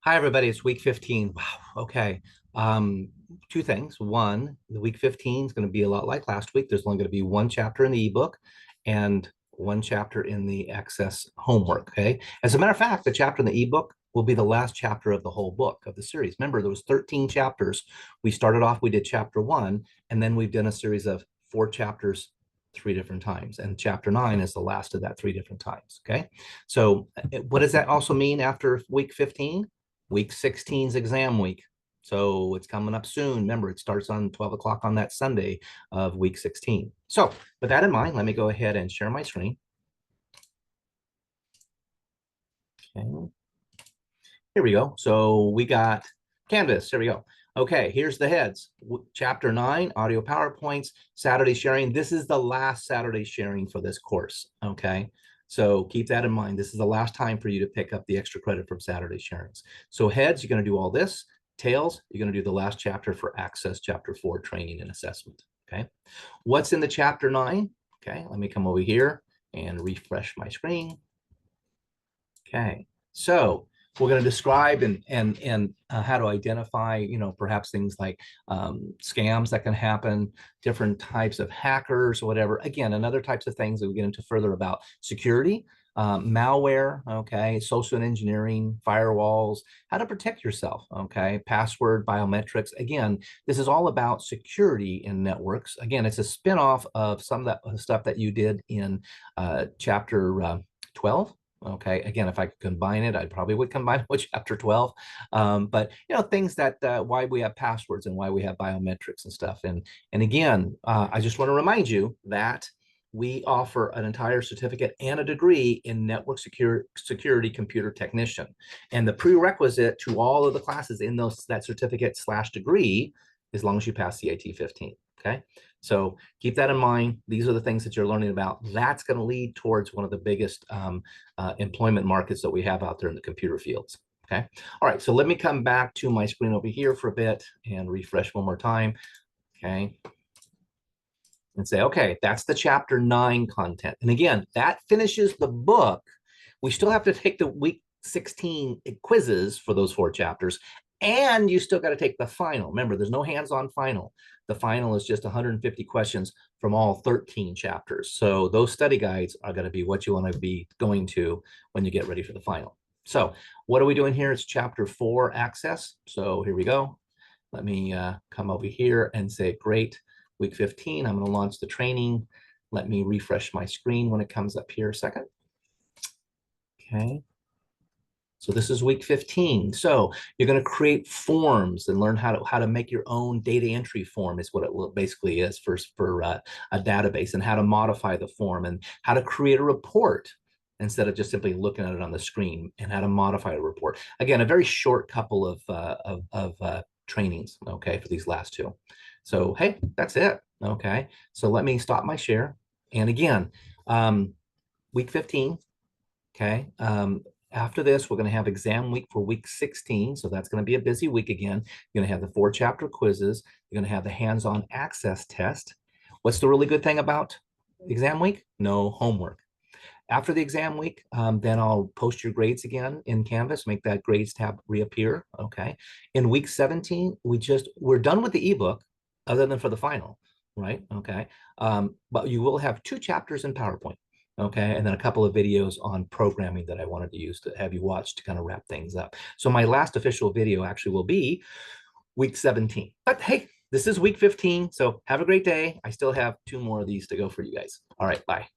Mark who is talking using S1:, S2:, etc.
S1: Hi, everybody. It's week 15. Wow. Okay. Um, Two things. One, the week 15 is going to be a lot like last week. There's only going to be one chapter in the ebook and one chapter in the Access homework. Okay. As a matter of fact, the chapter in the ebook will be the last chapter of the whole book of the series. Remember, there was 13 chapters. We started off, we did chapter one, and then we've done a series of 4 chapters three different times. And chapter 9 is the last of that 3 different times. Okay. So what does that also mean after week 15? Week 16's exam week. So it's coming up soon. Remember, it starts on 12 o'clock on that Sunday of week 16. So with that in mind, let me go ahead and share my screen. Okay. Here we go. So we got Canvas. Here we go. Okay, here's the heads. Chapter 9, audio PowerPoints, Saturday sharing. This is the last Saturday sharing for this course. Okay, so keep that in mind. This is the last time for you to pick up the extra credit from Saturday sharings. So heads, you're going to do all this. Tails, you're going to do the last chapter for Access, chapter 4, training and assessment. Okay, what's in the chapter 9? Okay, let me come over here and refresh my screen. Okay, so we're going to describe and how to identify, perhaps things like scams that can happen, different types of hackers or whatever. Again, another types of things that we get into further about security, malware, okay, social engineering, firewalls, how to protect yourself, okay, password, biometrics. Again, this is all about security in networks. Again, it's a spinoff of some of that stuff that you did in chapter 12. Okay, again, if I could combine it, I probably would combine it with chapter 12. But things that why we have passwords and why we have biometrics and stuff. And again, I just want to remind you that we offer an entire certificate and a degree in network security computer technician. And the prerequisite to all of the classes in that certificate / degree, as long as you pass CIT 15. Okay. So keep that in mind. These are the things that you're learning about. That's going to lead towards one of the biggest employment markets that we have out there in the computer fields. Okay. All right. So let me come back to my screen over here for a bit and refresh one more time. Okay. And say, okay, that's the chapter 9 content. And again, that finishes the book. We still have to take the week 16 quizzes for those 4 chapters. And you still got to take the final. Remember, there's no hands-on final. The final is just 150 questions from all 13 chapters. So those study guides are going to be what you want to be going to when you get ready for the final. So what are we doing here? It's chapter 4, access. So here we go. Let me come over here and say, great, week 15, I'm going to launch the training. Let me refresh my screen when it comes up here a second. Okay. So this is week 15. So you're going to create forms and learn how to make your own data entry form is what it basically is for a database, and how to modify the form and how to create a report instead of just simply looking at it on the screen, and how to modify a report. Again, a very short couple of trainings, okay, for these last 2. So, hey, that's it. Okay. So let me stop my share. And again, week 15, okay. After this, we're going to have exam week for week 16. So that's going to be a busy week again. You're going to have the 4 chapter quizzes. You're going to have the hands-on access test. What's the really good thing about exam week? No homework. After the exam week, then I'll post your grades again in Canvas, make that grades tab reappear, okay? In week 17, we're done with the ebook other than for the final, right? Okay, but you will have 2 chapters in PowerPoint, okay? And then a couple of videos on programming that I wanted to use to have you watch to kind of wrap things up. So my last official video actually will be week 17. But hey, this is week 15, so have a great day. I still have 2 more of these to go for you guys. All right, bye.